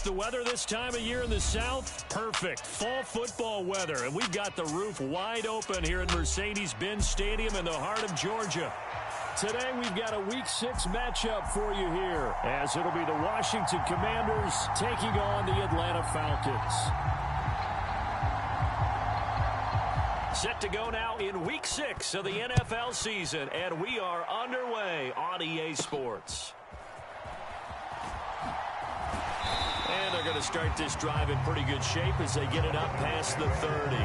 The weather this time of year in the South, perfect. Fall football weather, and we've got the roof wide open here at Mercedes-Benz Stadium in the heart of Georgia. Today we've got a Week 6 matchup for you here, as it'll be the Washington Commanders taking on the Atlanta Falcons. Set to go now in Week 6 of the NFL season, and we are underway on EA Sports. And they're going to start this drive in pretty good shape as they get it up past the 30.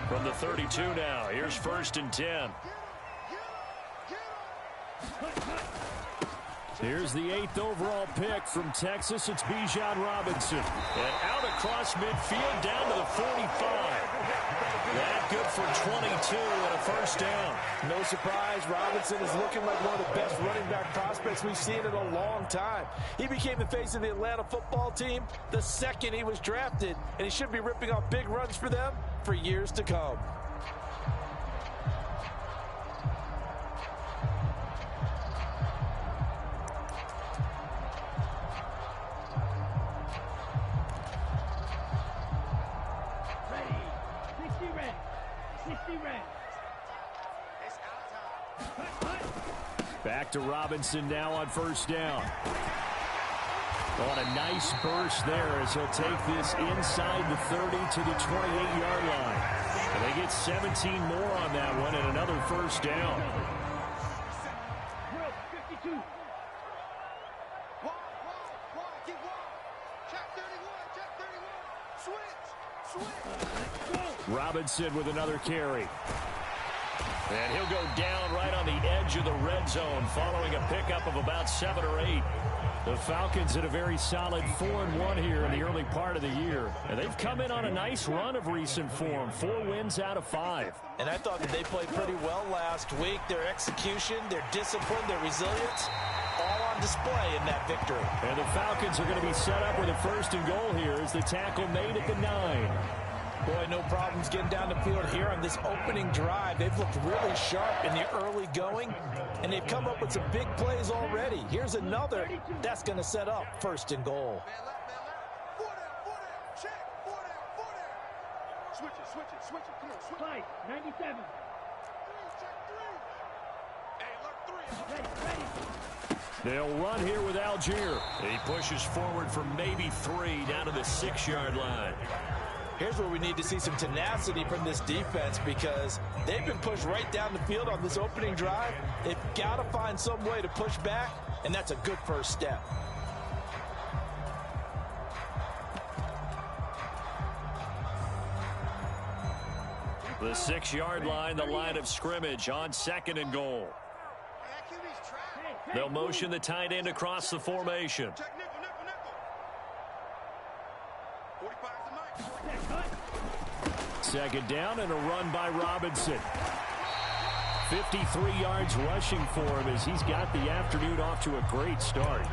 From the 32 now, here's 1st and 10. Here's the 8th overall pick from Texas. It's Bijan Robinson. And out across midfield down to the 45. That good for 22 and a 1st down. No surprise, Robinson is looking like one of the best running back prospects we've seen in a long time. He became the face of the Atlanta football team the second he was drafted, and he should be ripping off big runs for them for years to come. Back to Robinson now on 1st down. On a nice burst there as he'll take this inside the 30 to the 28-yard line. And they get 17 more on that one and another 1st down. Robinson with another carry. And he'll go down right on the edge of the red zone following a pickup of about 7 or 8. The Falcons had a very solid 4-1 here in the early part of the year. And they've come in on a nice run of recent form. 4 wins out of 5. And I thought that they played pretty well last week. Their execution, their discipline, their resilience, all on display in that victory. And the Falcons are going to be set up with a 1st and goal here as the tackle made at the 9. Boy, no problems getting down the field here on this opening drive. They've looked really sharp in the early going, and they've come up with some big plays already. Here's another that's going to set up 1st and goal. Switch it. Come on, switch. 5, 97. They'll run here with Algier. He pushes forward for maybe 3 down to the 6-yard line. Here's where we need to see some tenacity from this defense because they've been pushed right down the field on this opening drive. They've got to find some way to push back, and that's a good 1st step. The 6-yard line, the line of scrimmage on 2nd and goal. They'll motion the tight end across the formation. 2nd down and a run by Robinson. 53 yards rushing for him as he's got the afternoon off to a great start.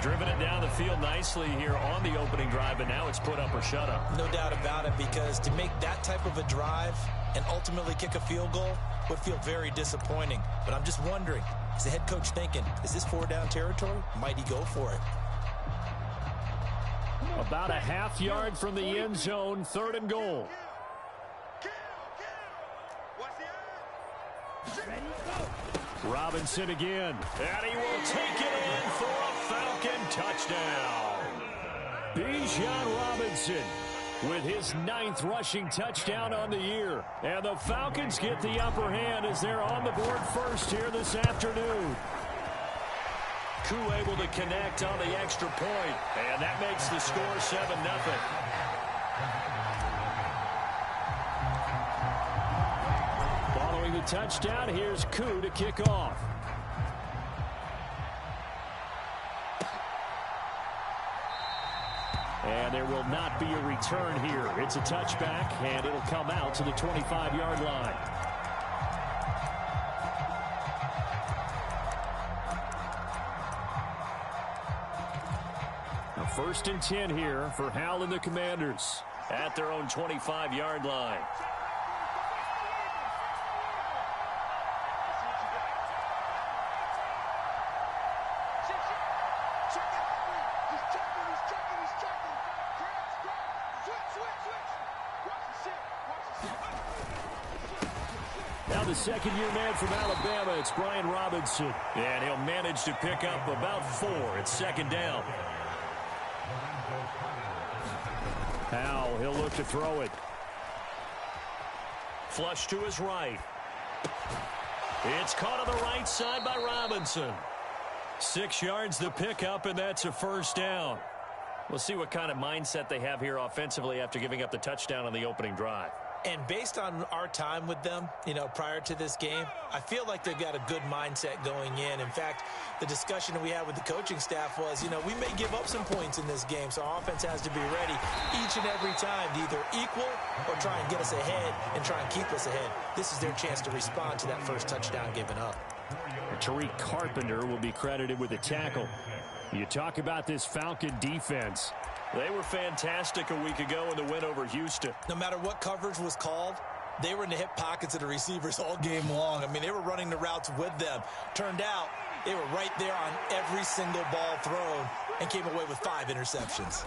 Driven it down the field nicely here on the opening drive, and now it's put up or shut up. No doubt about it, because to make that type of a drive and ultimately kick a field goal would feel very disappointing. But I'm just wondering, is the head coach thinking, is this 4-down territory? Might he go for it? About a half yard from the end zone, 3rd and goal. Robinson again, and he will take it in for a Falcon touchdown. Bijan Robinson with his 9th rushing touchdown on the year. And the Falcons get the upper hand as they're on the board first here this afternoon. Koo able to connect on the extra point, and that makes the score 7-0. Following the touchdown. Here's Koo to kick off. And there will not be a return here. It's a touchback, and it'll come out to the 25-yard line. Now 1st and 10 here for Howell and the Commanders at their own 25-yard line. Now the second-year man from Alabama, it's Brian Robinson. And he'll manage to pick up about 4. It's 2nd down. Howell, he'll look to throw it. Flush to his right. It's caught on the right side by Robinson. 6 yards the pickup, and that's a 1st down. We'll see what kind of mindset they have here offensively after giving up the touchdown on the opening drive. And based on our time with them, prior to this game, I feel like they've got a good mindset going in. In fact, the discussion that we had with the coaching staff was, we may give up some points in this game, so our offense has to be ready each and every time to either equal or try and get us ahead and try and keep us ahead. This is their chance to respond to that first touchdown given up. Tariq Carpenter will be credited with the tackle. You talk about this Falcon defense. They were fantastic a week ago in the win over Houston. No matter what coverage was called, they were in the hip pockets of the receivers all game long. I mean, they were running the routes with them. Turned out, they were right there on every single ball thrown and came away with 5 interceptions.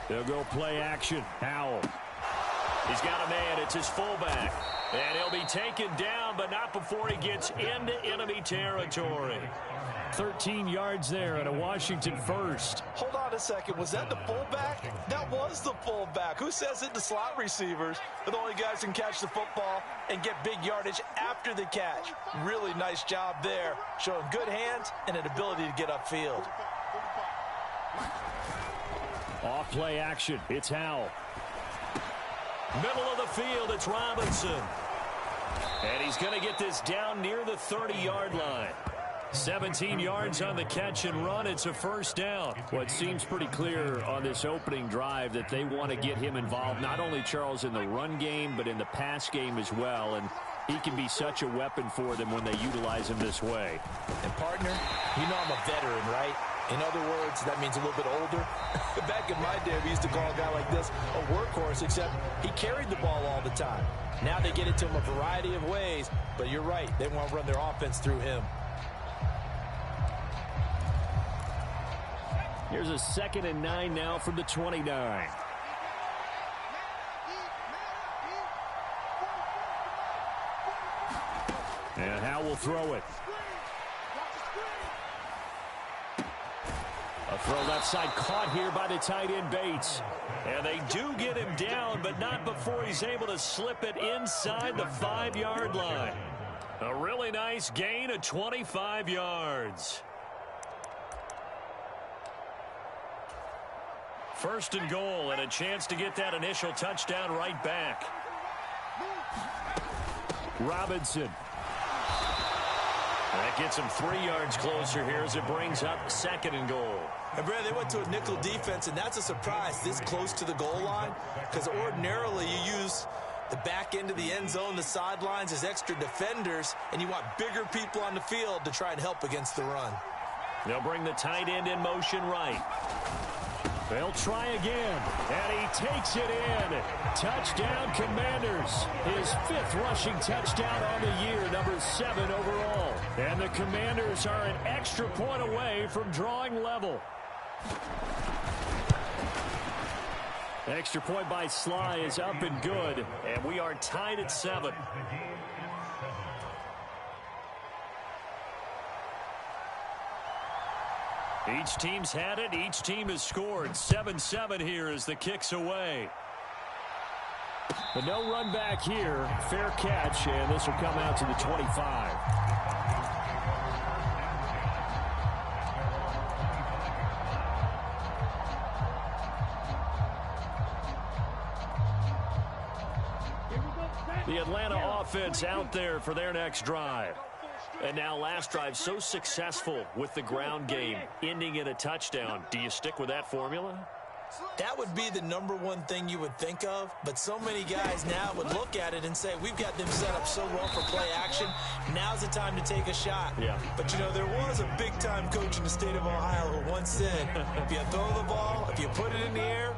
They'll go play action. Howell. He's got a man. It's his fullback. And he'll be taken down, but not before he gets into enemy territory. 13 yards there and a Washington first. Hold on a second. Was that the fullback? That was the fullback. Who says it? The slot receivers are the only guys who can catch the football and get big yardage after the catch. Really nice job there, showing good hands and an ability to get upfield. Off play action. It's Howell. Middle of the field, it's Robinson. And he's going to get this down near the 30-yard line. 17 yards on the catch and run. It's a 1st down. Well, it seems pretty clear on this opening drive that they want to get him involved, not only, Charles, in the run game, but in the pass game as well. And he can be such a weapon for them when they utilize him this way. And, partner, I'm a veteran, right? In other words, that means a little bit older. Back in my day, we used to call a guy like this a workhorse, except he carried the ball all the time. Now they get it to him a variety of ways, but you're right. They want to run their offense through him. Here's a 2nd and 9 now from the 29. And Howell will throw it. A throw left side caught here by the tight end Bates. And they do get him down, but not before he's able to slip it inside the 5-yard line. A really nice gain of 25 yards. 1st and goal, and a chance to get that initial touchdown right back. Robinson. That gets him 3 yards closer here as it brings up 2nd and goal. And, Brad, they went to a nickel defense, and that's a surprise this close to the goal line, because ordinarily you use the back end of the end zone, the sidelines as extra defenders, and you want bigger people on the field to try and help against the run. They'll bring the tight end in motion right. They'll try again, and he takes it in. Touchdown, Commanders. His 5th rushing touchdown on the year, number 7 overall. And the Commanders are an extra point away from drawing level. Extra point by Sly is up and good, and we are tied at 7. Each team's had it. Each team has scored. 7-7 here as the kick's away. But no run back here. Fair catch, and this will come out to the 25. The Atlanta offense out there for their next drive. And now last drive so successful with the ground game, ending in a touchdown. Do you stick with that formula? That would be the #1 thing you would think of, but so many guys now would look at it and say, we've got them set up so well for play action. Now's the time to take a shot. Yeah. But, you know, there was a big-time coach in the state of Ohio who once said, if you throw the ball, if you put it in the air,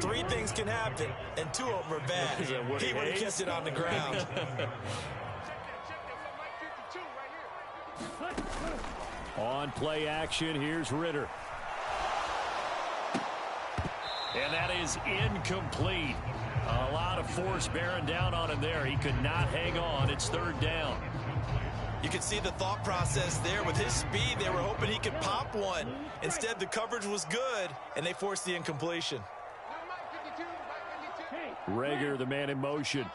3 things can happen, and 2 of them are bad. He would have kept it on the ground. On play action, here's Ritter. And that is incomplete. A lot of force bearing down on him there. He could not hang on. It's 3rd down. You can see the thought process there. With his speed, they were hoping he could pop one. Instead, the coverage was good, and they forced the incompletion. Rager, the man in motion.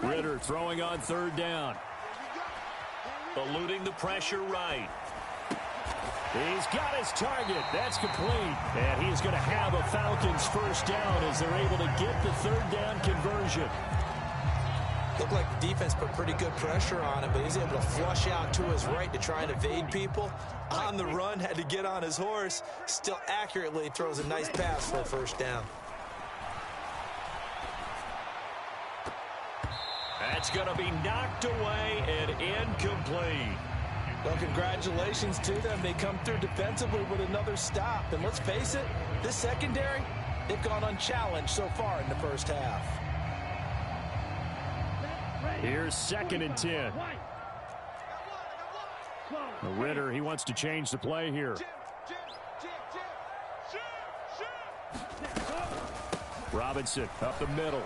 Ritter throwing on 3rd down. Eluding the pressure right. He's got his target. That's complete. And he's going to have a Falcons first down as they're able to get the 3rd down conversion. Looked like the defense put pretty good pressure on him, but he's able to flush out to his right to try and evade people. On the run, had to get on his horse. Still accurately throws a nice pass for a first down. That's going to be knocked away and incomplete. Well, congratulations to them. They come through defensively with another stop. And let's face it, this secondary, they've gone unchallenged so far in the first half. Here's 2nd and 10. Ritter, he wants to change the play here. Robinson up the middle.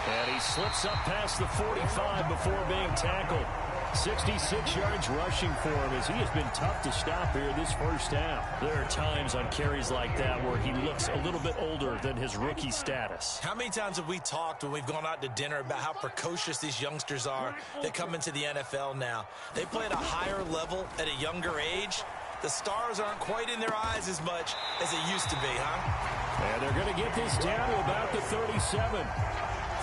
And he slips up past the 45 before being tackled. 66 yards rushing for him as he has been tough to stop here this first half. There are times on carries like that where he looks a little bit older than his rookie status. How many times have we talked when we've gone out to dinner about how precocious these youngsters are that come into the NFL now? They play at a higher level at a younger age. The stars aren't quite in their eyes as much as they used to be, huh? And they're going to get this down to about the 37.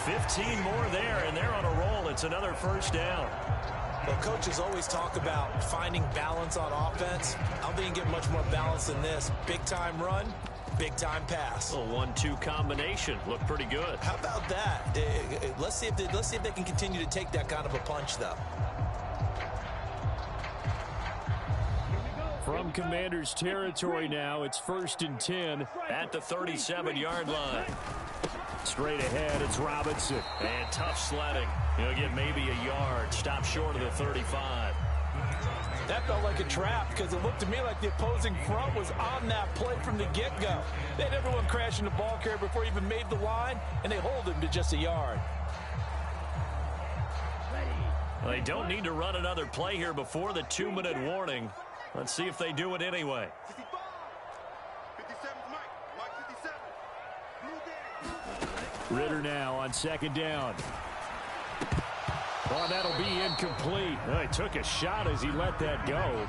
15 more there, and they're on a roll. It's another first down. Well, coaches always talk about finding balance on offense. I don't think you can get much more balance than this. Big-time run, big-time pass. A 1-2 combination. Looked pretty good. How about that? Let's see if they can continue to take that kind of a punch, though. From Commander's territory now, it's 1st and 10 at the 37-yard line. Straight ahead, it's Robinson. And tough sledding. He'll get maybe a yard. Stop short of the 35. That felt like a trap because it looked to me like the opposing front was on that play from the get-go. They had everyone crashing the ball carrier before he even made the line, and they hold him to just a yard. Well, they don't need to run another play here before the 2-minute warning. Let's see if they do it anyway. Ritter now on 2nd down. Oh, that'll be incomplete. Well, he took a shot as he let that go.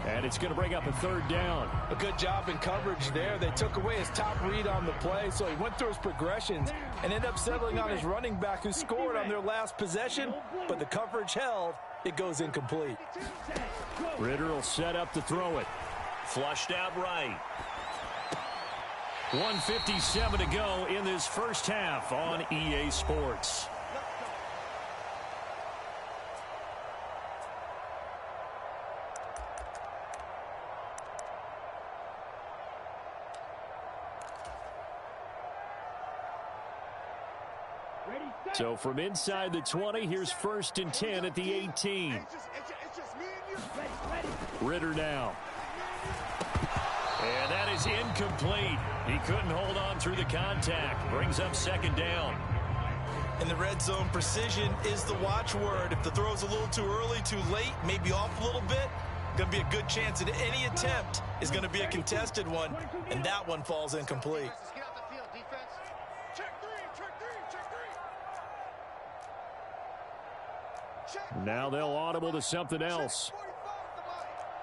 And it's going to bring up a 3rd down. A good job in coverage there. They took away his top read on the play, so he went through his progressions and ended up settling on his running back who scored on their last possession, but the coverage held. It goes incomplete. Ritter will set up to throw it. Flushed out right. 1:57 to go in this first half on EA Sports. So from inside the 20, here's 1st and 10 at the 18. Ritter now. And that is incomplete. He couldn't hold on through the contact. Brings up 2nd down. In the red zone, precision is the watchword. If the throw's a little too early, too late, maybe off a little bit, going to be a good chance that any attempt is going to be a contested one, and that one falls incomplete. Now they'll audible to something else.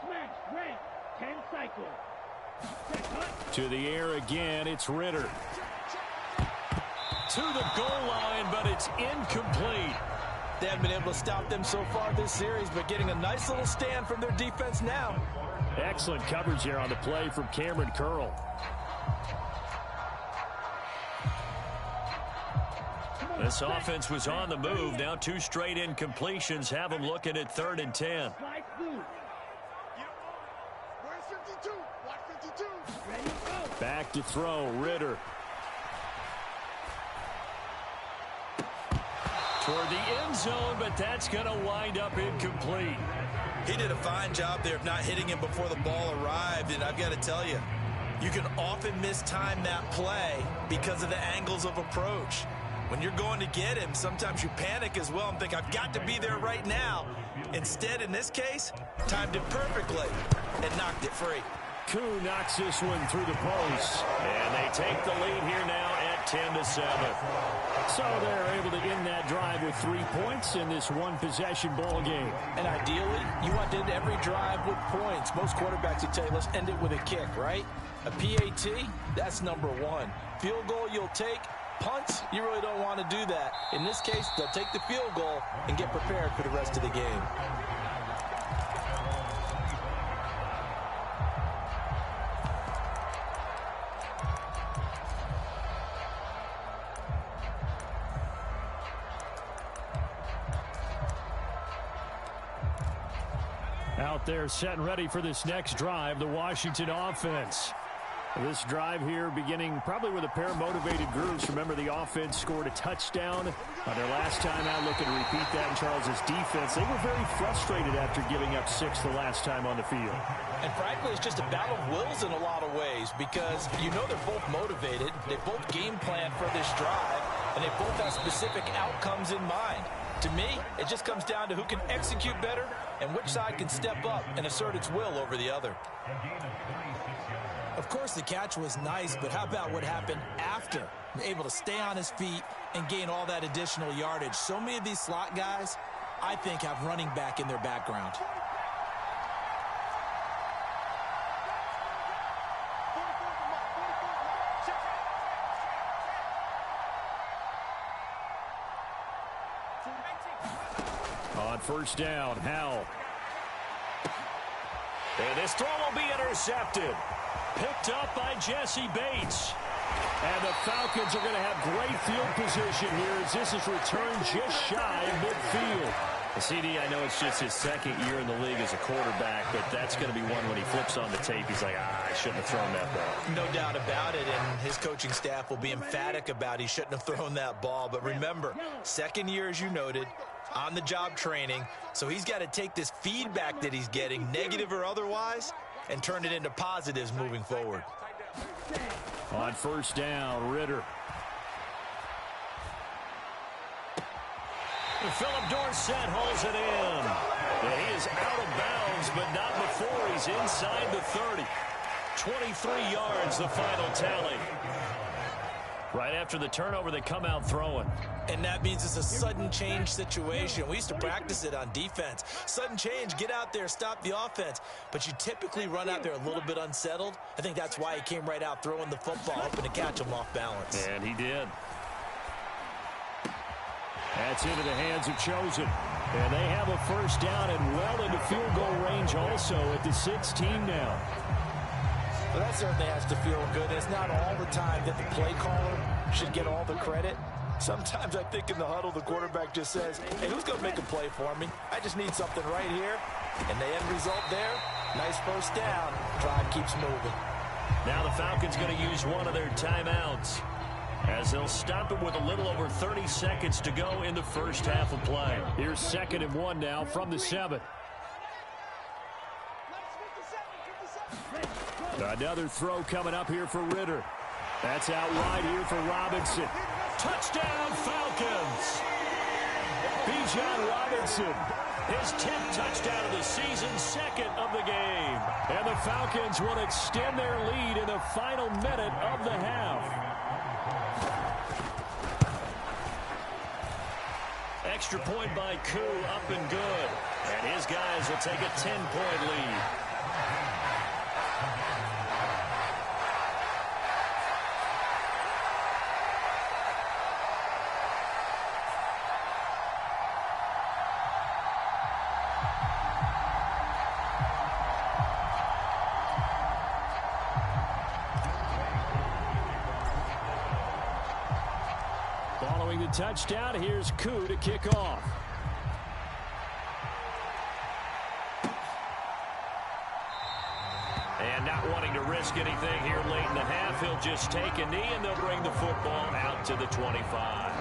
Smash, red, 10 seconds. To the air again, it's Ritter. To the goal line, but it's incomplete. They haven't been able to stop them so far this series, but getting a nice little stand from their defense now. Excellent coverage here on the play from Cameron Curl. This offense was on the move. Now 2 straight incompletions have them looking at 3rd and 10. Back to throw, Ritter. Toward the end zone, but that's going to wind up incomplete. He did a fine job there of not hitting him before the ball arrived, and I've got to tell you, you can often mistime that play because of the angles of approach. When you're going to get him, sometimes you panic as well and think, I've got to be there right now. Instead, in this case, timed it perfectly and knocked it free. Koo knocks this one through the post. And they take the lead here now at 10-7. So they're able to end that drive with 3 points in this one-possession ball game. And ideally, you want to end every drive with points. Most quarterbacks would tell you, let's end it with a kick, right? A PAT, that's number 1. Field goal you'll take. Punts, you really don't want to do that. In this case, they'll take the field goal and get prepared for the rest of the game. Out there set and ready for this next drive, the Washington offense. This drive here beginning probably with a pair of motivated groups. Remember, the offense scored a touchdown on their last time out. Looking to repeat that in Charles's defense. They were very frustrated after giving up 6 the last time on the field. And frankly, it's just a battle of wills in a lot of ways because you know they're both motivated. They both game plan for this drive, and they both have specific outcomes in mind. To me, it just comes down to who can execute better and which side can step up and assert its will over the other. Of course, the catch was nice, but how about what happened after? Able to stay on his feet and gain all that additional yardage. So many of these slot guys, I think, have running back in their background. On first down, Howell. And this throw will be intercepted. Picked up by Jesse Bates. And the Falcons are going to have great field position here as this is returned just shy of midfield. CD, I know it's just his 2nd year in the league as a quarterback, but that's going to be one when he flips on the tape, he's like, I shouldn't have thrown that ball. No doubt about it, and his coaching staff will be emphatic about he shouldn't have thrown that ball. But remember, 2nd year, as you noted, on-the-job training, so he's got to take this feedback that he's getting, negative or otherwise, and turn it into positives moving forward. On first down, Ritter. Philip Dorsett holds it in. And he is out of bounds, but not before he's inside the 30. 23 yards, the final tally. Right after the turnover, they come out throwing. And that means it's a sudden change situation. We used to practice it on defense. Sudden change, get out there, stop the offense. But you typically run out there a little bit unsettled. I think that's why he came right out throwing the football, hoping to catch him off balance. And he did. That's into the hands of Chosen. And they have a first down and well into field goal range also at the 16 now. Well, that certainly has to feel good. It's not all the time that the play caller should get all the credit. Sometimes I think in the huddle, the quarterback just says, hey, who's going to make a play for me? I just need something right here. And the end result there, nice first down. Drive keeps moving. Now the Falcons going to use one of their timeouts as they'll stop it with a little over 30 seconds to go in the first half of play. Here's 2nd and 1 now from the 7. Another throw coming up here for Ritter. That's out wide here for Robinson. Touchdown, Falcons! Bijan Robinson, his 10th touchdown of the season, 2nd of the game. And the Falcons will extend their lead in the final minute of the half. Extra point by Koo, up and good. And his guys will take a 10-point lead. touchdown. Here's Koo to kick off. And not wanting to risk anything here late in the half, he'll just take a knee, and they'll bring the football out to the 25.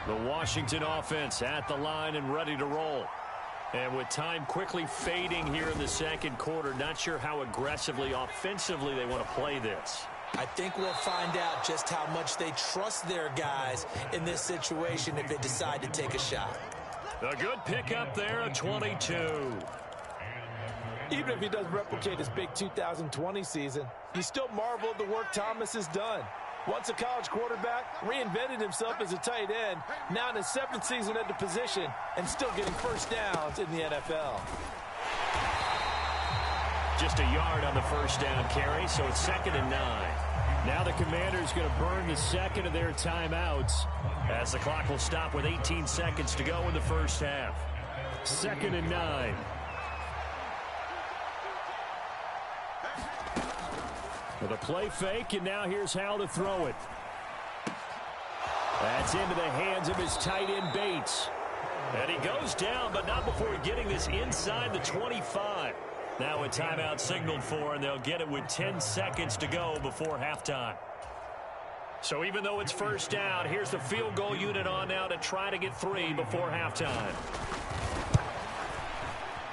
The Washington offense at the line and ready to roll. And with time quickly fading here in the second quarter, not sure how aggressively, offensively they want to play this. I think we'll find out just how much they trust their guys in this situation if they decide to take a shot. A good pickup there, a 22. Even if he doesn't replicate his big 2020 season, you still marvel at the work Thomas has done. Once a college quarterback, reinvented himself as a tight end, now in his 7th season at the position, and still getting first downs in the NFL. Just a yard on the first down carry, so it's 2nd and 9. Now the Commanders going to burn the second of their timeouts as the clock will stop with 18 seconds to go in the first half. 2nd and 9. With a play fake, and now here's how to throw it. That's into the hands of his tight end, Bates. And he goes down, but not before getting this inside the 25. Now a timeout signaled for, and they'll get it with 10 seconds to go before halftime. So even though it's first down, here's the field goal unit on now to try to get 3 before halftime.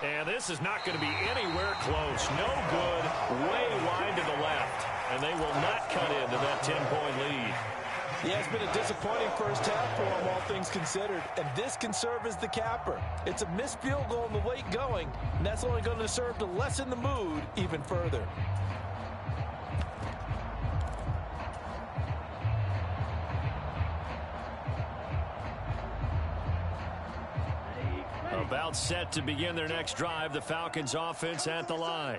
And this is not going to be anywhere close. No good, way wide to the left. And they will not cut into that 10-point lead. Yeah, it's been a disappointing first half for him, all things considered. And this can serve as the capper. It's a missed field goal in the late going, and that's only going to serve to lessen the mood even further. About set to begin their next drive, the Falcons offense at the line.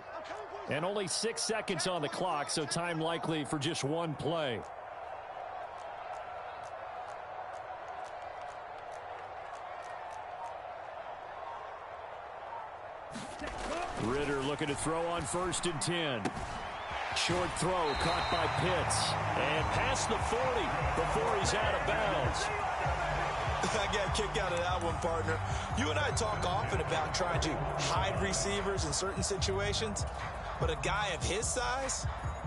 And only 6 seconds on the clock, so time likely for just one play. Ritter looking to throw on 1st and 10. Short throw caught by Pitts. And past the 40 before he's out of bounds. I got a kick out of that one, partner. You and I talk often about trying to hide receivers in certain situations, but a guy of his size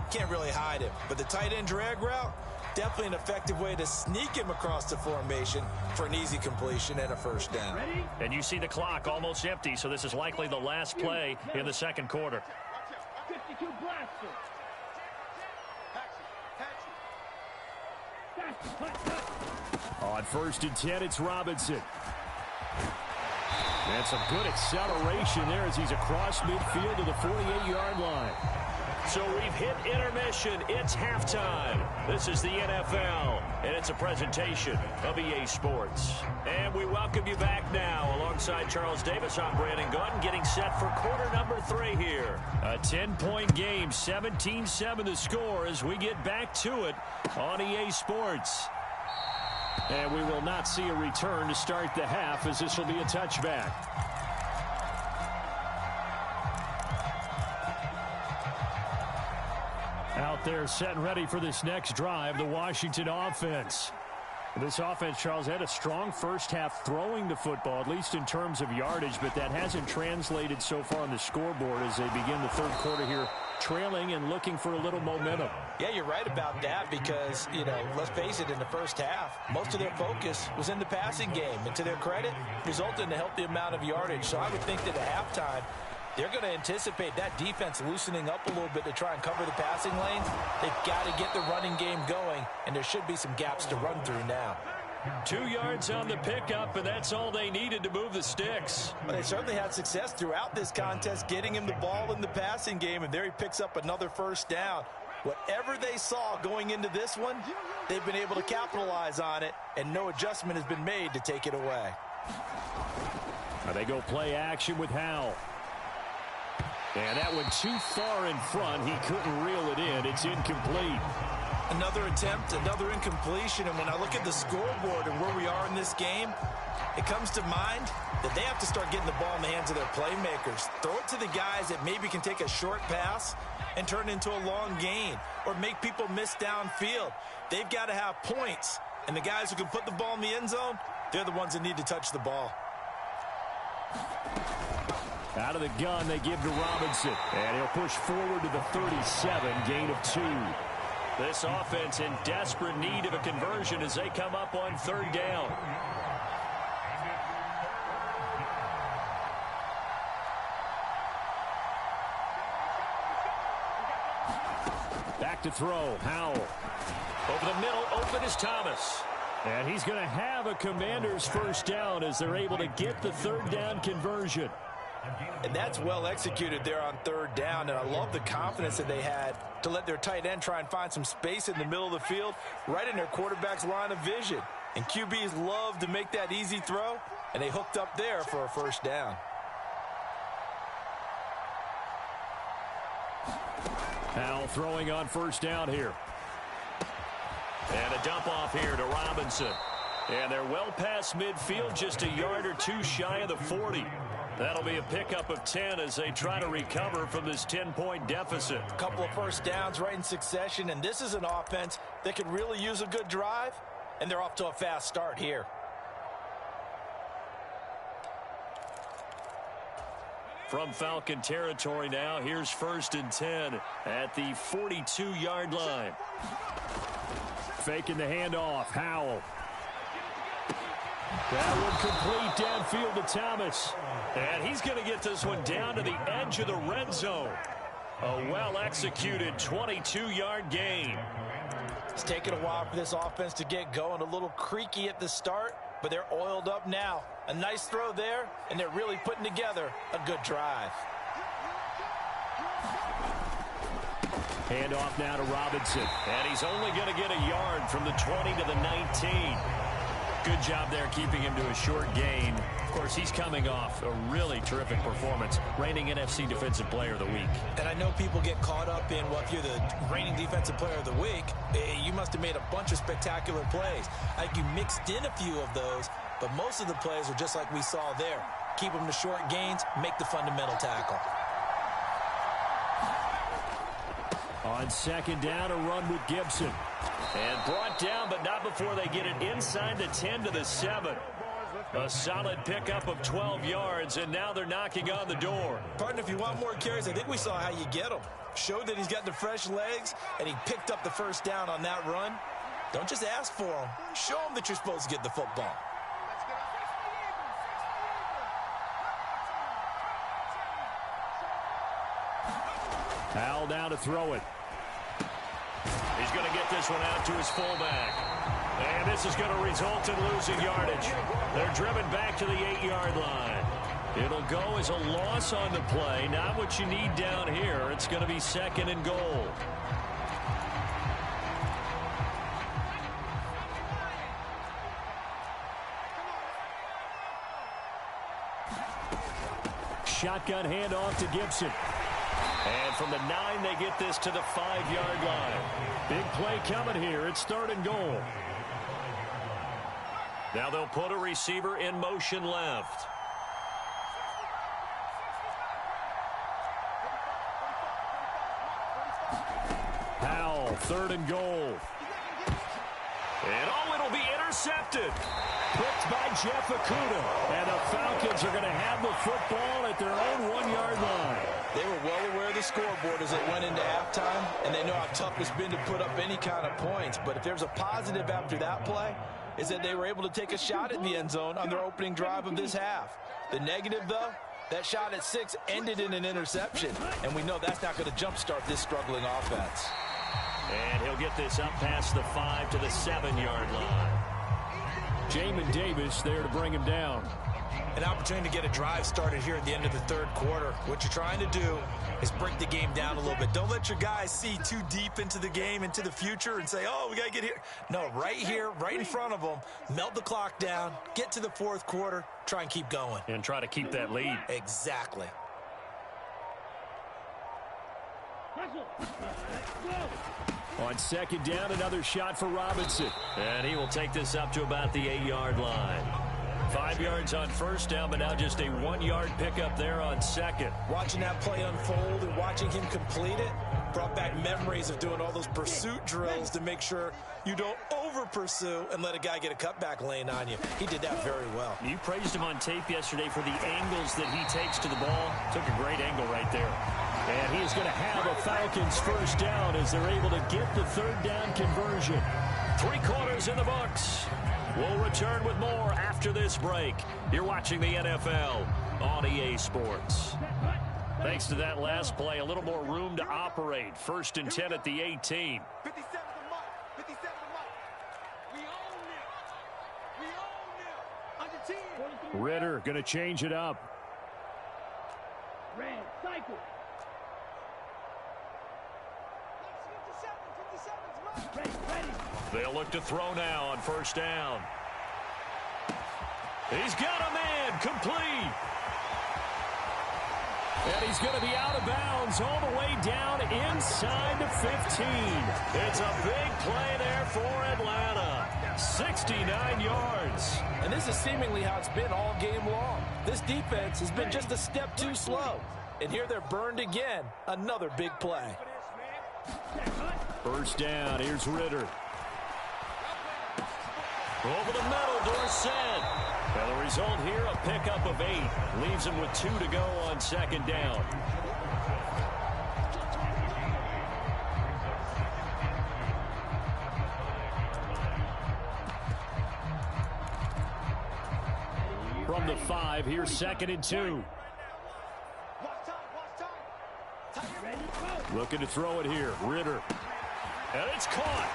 can't really hide him. But the tight end drag route, definitely an effective way to sneak him across the formation for an easy completion and a first down. And you see the clock almost empty, so this is likely the last play in the second quarter. 52 blaster. On 1st and 10, it's Robinson. And some good acceleration there as he's across midfield to the 48-yard line. So we've hit intermission. It's halftime. This is the NFL, and it's a presentation of EA Sports. And we welcome you back now. Alongside Charles Davis, I'm Brandon Gordon, getting set for quarter number 3 here. A 10-point game, 17-7 the score as we get back to it on EA Sports. And we will not see a return to start the half, as this will be a touchback. Out there set and ready for this next drive, the Washington offense. This offense, Charles, had a strong first half throwing the football, at least in terms of yardage, but that hasn't translated so far on the scoreboard as they begin the third quarter here, trailing and looking for a little momentum. Yeah, you're right about that because, let's face it, in the first half, most of their focus was in the passing game. And to their credit, resulted in a healthy amount of yardage. So I would think that at halftime, they're going to anticipate that defense loosening up a little bit to try and cover the passing lanes. They've got to get the running game going, and there should be some gaps to run through now. 2 yards on the pickup, and that's all they needed to move the sticks. Well, they certainly had success throughout this contest, getting him the ball in the passing game, and there he picks up another first down. Whatever they saw going into this one, they've been able to capitalize on it, and no adjustment has been made to take it away. Now they go play action with Howell. And that one too far in front. He couldn't reel it in. It's incomplete. Another attempt, another incompletion, and when I look at the scoreboard and where we are in this game, it comes to mind that they have to start getting the ball in the hands of their playmakers. Throw it to the guys that maybe can take a short pass and turn it into a long gain or make people miss downfield. They've got to have points, and the guys who can put the ball in the end zone, they're the ones that need to touch the ball. Out of the gun, they give to Robinson, and he'll push forward to the 37, gain of 2. This offense in desperate need of a conversion as they come up on 3rd down. Back to throw, Howell. Over the middle, open is Thomas. And he's going to have a Commanders 1st down as they're able to get the 3rd down conversion. And that's well executed there on 3rd down, and I love the confidence that they had to let their tight end try and find some space in the middle of the field, right in their quarterback's line of vision. And QBs love to make that easy throw, and they hooked up there for a 1st down. Howell throwing on 1st down here. And a dump off here to Robinson. And they're well past midfield, just a yard or 2 shy of the 40. That'll be a pickup of 10 as they try to recover from this 10-point deficit. A couple of 1st downs right in succession, and this is an offense that could really use a good drive, and they're off to a fast start here. From Falcon territory now, here's 1st and 10 at the 42-yard line. Faking the handoff, Howell. That one complete downfield to Thomas. And he's going to get this one down to the edge of the red zone. A well-executed 22-yard gain. It's taken a while for this offense to get going. A little creaky at the start, but they're oiled up now. A nice throw there, and they're really putting together a good drive. Handoff now to Robinson. And he's only going to get a yard from the 20 to the 19. Good job there keeping him to a short gain. Of course, he's coming off a really terrific performance, reigning NFC Defensive Player of the Week. And I know people get caught up in, well, if you're the reigning Defensive Player of the Week, you must have made a bunch of spectacular plays. I think you mixed in a few of those, but most of the plays are just like we saw there. Keep them to short gains, make the fundamental tackle. On 2nd down, a run with Gibson. And brought down, but not before they get it inside the 10 to the 7. A solid pickup of 12 yards, and now they're knocking on the door. Partner, if you want more carries, I think we saw how you get them. Showed that he's got the fresh legs, and he picked up the 1st down on that run. Don't just ask for them. Show them that you're supposed to get the football. Howell down to throw it. He's going to get this one out to his fullback. And this is going to result in losing yardage. They're driven back to the 8-yard line. It'll go as a loss on the play. Not what you need down here. It's going to be 2nd and goal. Shotgun handoff to Gibson. And from the 9, they get this to the 5-yard line. Big play coming here. It's 3rd and goal. Now they'll put a receiver in motion left. Howell, 3rd and goal. And it'll be intercepted. Picked by Jeff Okudah. And the Falcons are going to have the football at their own 1-yard line. They were well aware of the scoreboard as they went into halftime, and they know how tough it's been to put up any kind of points. But if there's a positive after that play, is that they were able to take a shot at the end zone on their opening drive of this half. The negative, though, that shot at 6 ended in an interception, and we know that's not going to jumpstart this struggling offense. And he'll get this up past the 5 to the 7-yard line. Jamin Davis there to bring him down. An opportunity to get a drive started here at the end of the 3rd quarter. What you're trying to do is break the game down a little bit. Don't let your guys see too deep into the game, into the future, and say, oh, we got to get here. No, right here, right in front of them, melt the clock down, get to the 4th quarter, try and keep going. And try to keep that lead. Exactly. On second down, another shot for Robinson. And he will take this up to about the 8-yard line. 5 yards on first down, but now just a 1-yard pickup there on second. Watching that play unfold and watching him complete it brought back memories of doing all those pursuit drills to make sure you don't over-pursue and let a guy get a cutback lane on you. He did that very well. You praised him on tape yesterday for the angles that he takes to the ball. Took a great angle right there. And he is going to have a Falcons first down as they're able to get the third down conversion. 3 quarters in the books. We'll return with more after this break. You're watching the NFL on EA Sports. Thanks to that last play, a little more room to operate. 1st and 10 at the 18. 57 the mark. 57 the mark. We own them. We own them. Under 10. Ritter going to change it up. Red, cycle. 57's mark. Ready. They'll look to throw now on first down. He's got a man, complete. And he's going to be out of bounds all the way down inside the 15. It's a big play there for Atlanta. 69 yards. And this is seemingly how it's been all game long. This defense has been just a step too slow. And here they're burned again. Another big play. First down, here's Ritter. Over the middle, Dorsett. And the result here, a pickup of 8. Leaves him with 2 to go on second down. From the 5, here's 2nd and 2. Looking to throw it here, Ritter. And it's caught.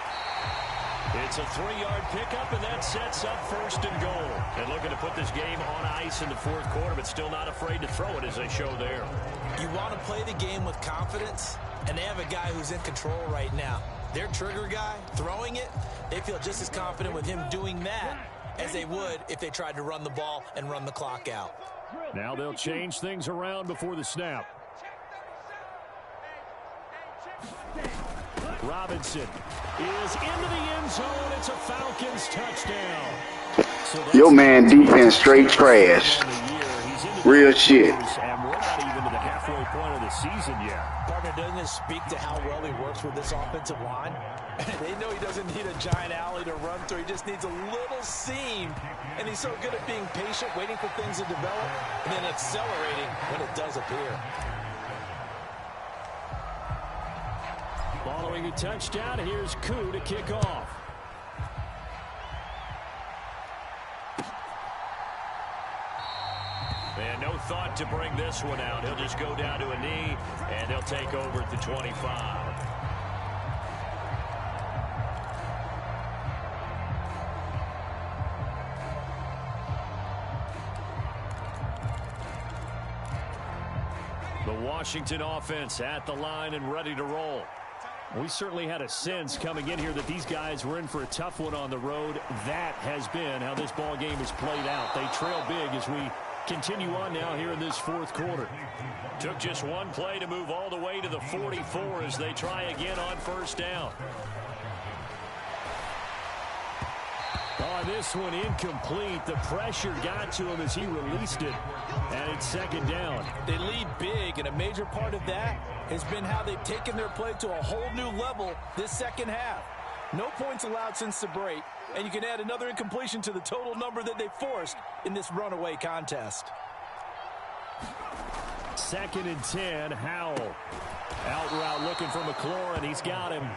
It's a 3-yard pickup, and that sets up 1st and goal. And looking to put this game on ice in the 4th quarter, but still not afraid to throw it as they show there. You want to play the game with confidence, and they have a guy who's in control right now. Their trigger guy, throwing it, they feel just as confident with him doing that as they would if they tried to run the ball and run the clock out. Now they'll change things around before the snap. Robinson is into the end zone. It's a Falcons touchdown. Your man defense straight trash. Real shit. And we're not even to the halfway point of the season yet. Partner, doesn't it speak to how well he works with this offensive line? They know he doesn't need a giant alley to run through. He just needs a little seam. And he's so good at being patient, waiting for things to develop, and then accelerating when it does appear. Following a touchdown, here's Koo to kick off. And no thought to bring this one out. He'll just go down to a knee, and they'll take over at the 25. The Washington offense at the line and ready to roll. We certainly had a sense coming in here that these guys were in for a tough one on the road. That has been how this ball game has played out. They trail big as we continue on now here in this 4th quarter. Took just one play to move all the way to the 44 as they try again on first down. Oh, this one incomplete. The pressure got to him as he released it. And it's 2nd down. They lead big, and a major part of that has been how they've taken their play to a whole new level this second half. No points allowed since the break, and you can add another incompletion to the total number that they forced in this runaway contest. 2nd and 10, Howell. Out route looking for McLaurin. He's got him.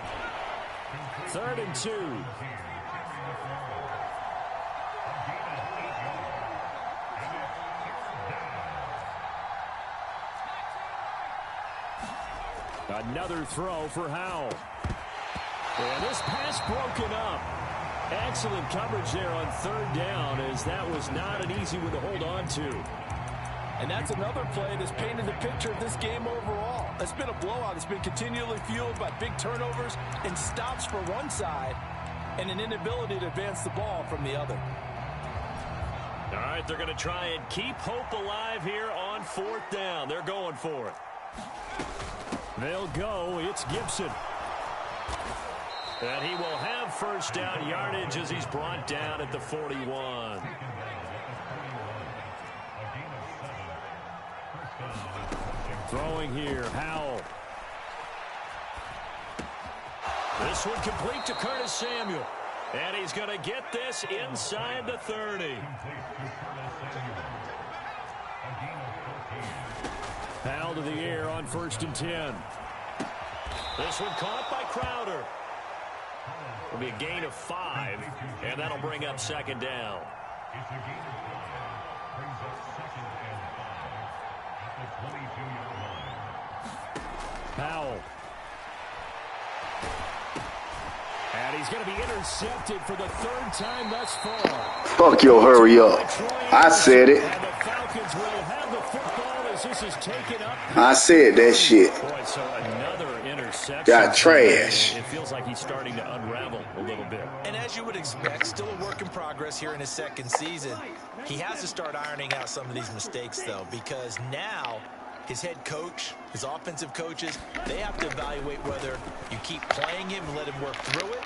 3rd and 2. Another throw for Howell. And this pass broken up. Excellent coverage there on 3rd down, as that was not an easy one to hold on to. And that's another play that's painted the picture of this game overall. It's been a blowout. It's been continually fueled by big turnovers and stops for one side and an inability to advance the ball from the other. All right, they're going to try and keep hope alive here on 4th down. They're going for it. They'll go. It's Gibson. And he will have first down yardage as he's brought down at the 41. Throwing here, Howell. This one complete to Curtis Samuel. And he's going to get this inside the 30. Howell to the air on 1st and 10. This one caught by Crowder. It'll be a gain of 5, and that'll bring up 2nd down. Howell. And he's going to be intercepted for the 3rd time thus far. Fuck your hurry up. I said it. And the Falcons will have the football as this is taken up. I said that shit. Boy, so another interception. Got trash. It feels like he's starting to unravel a little bit. And as you would expect, still a work in progress here in his 2nd season. He has to start ironing out some of these mistakes, though, because now his head coach, his offensive coaches, they have to evaluate whether you keep playing him and let him work through it,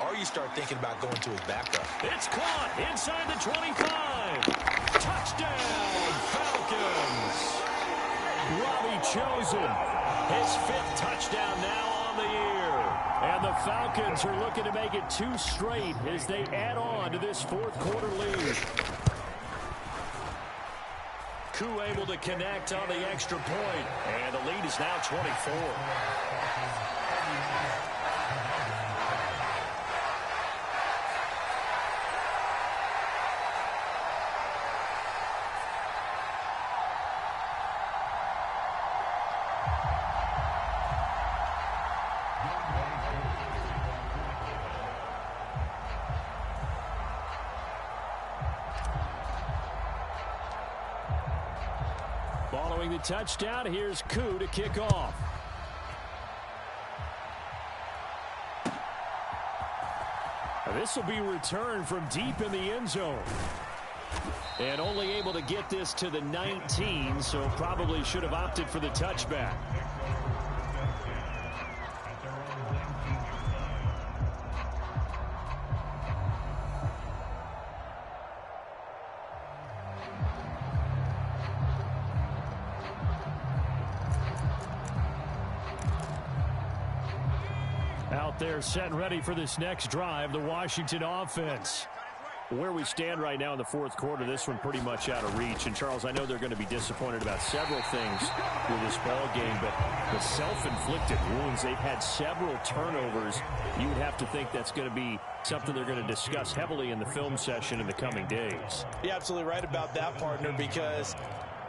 or you start thinking about going to his backup. It's caught inside the 25. Touchdown, Falcons. Robbie Chosen, his 5th touchdown now on the year. And the Falcons are looking to make it 2 straight as they add on to this 4th quarter lead. Koo able to connect on the extra point, and the lead is now 24. Following the touchdown, here's Koo to kick off. This will be returned from deep in the end zone. And only able to get this to the 19, so probably should have opted for the touchback. Out there set and ready for this next drive, the Washington offense. Where we stand right now in the 4th quarter, this one pretty much out of reach. And, Charles, I know they're going to be disappointed about several things with this ball game, but the self-inflicted wounds, they've had several turnovers. You would have to think that's going to be something they're going to discuss heavily in the film session in the coming days. You're absolutely right about that, partner, because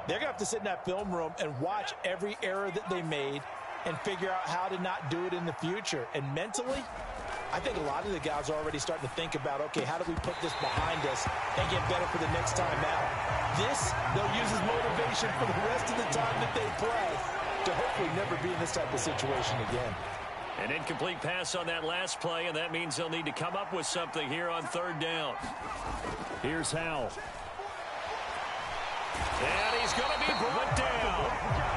they're going to have to sit in that film room and watch every error that they made and figure out how to not do it in the future. And mentally, I think a lot of the guys are already starting to think about, okay, how do we put this behind us and get better for the next time out? This, they'll use as motivation for the rest of the time that they play to hopefully never be in this type of situation again. An incomplete pass on that last play, and that means they'll need to come up with something here on 3rd down. Here's Howell. And he's going to be brought down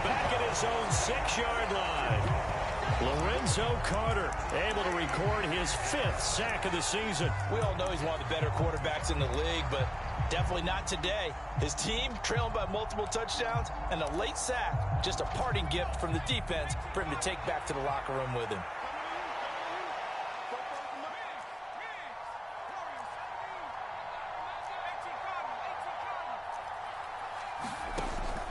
back at his own 6-yard line. Lorenzo Carter able to record his 5th sack of the season. We all know he's one of the better quarterbacks in the league, but definitely not today. His team trailing by multiple touchdowns, and a late sack, just a parting gift from the defense for him to take back to the locker room with him.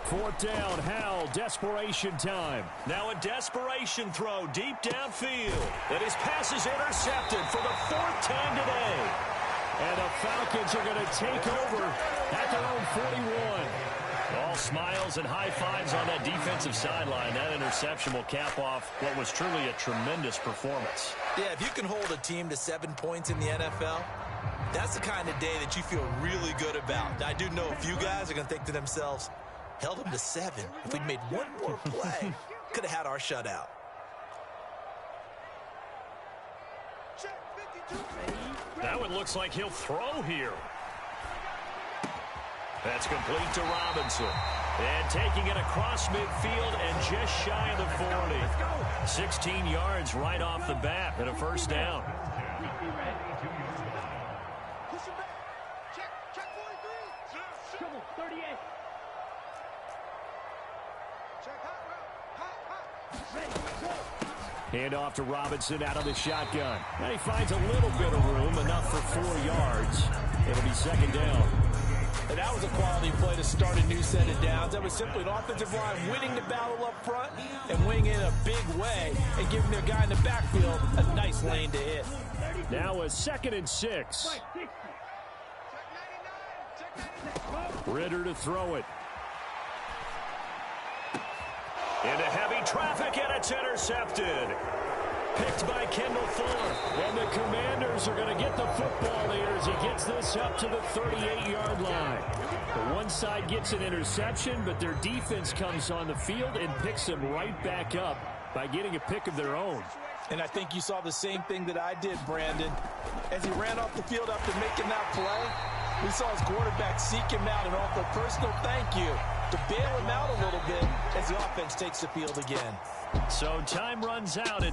Fourth down, Howell, desperation time. Now a desperation throw deep downfield. And his pass is intercepted for the 4th time today. And the Falcons are going to take over at their own 41. All smiles and high fives on that defensive sideline. That interception will cap off what was truly a tremendous performance. Yeah, if you can hold a team to 7 points in the NFL, that's the kind of day that you feel really good about. I do know a few guys are going to think to themselves, held them to 7. If we'd made one more play, could have had our shutout. That one looks like he'll throw here. That's complete to Robinson. And taking it across midfield and just shy of the 40. 16 yards right off the bat and a first down. Check 43. Trouble, 38. Check hot. Hand off to Robinson out of the shotgun. And he finds a little bit of room, enough for 4 yards. It'll be second down. And that was a quality play to start a new set of downs. That was simply an offensive line winning the battle up front and winning in a big way and giving their guy in the backfield a nice lane to hit. Now a 2nd and 6. Ritter to throw it. Into heavy traffic, and it's intercepted. Picked by Kendall Fuller. And the Commanders are going to get the football here as he gets this up to the 38-yard line. The one side gets an interception, but their defense comes on the field and picks them right back up by getting a pick of their own. And I think you saw the same thing that I did, Brandon. As he ran off the field after making that play, we saw his quarterback seek him out and offer a personal thank you to bail him out a little bit as the offense takes the field again. So time runs out. It's a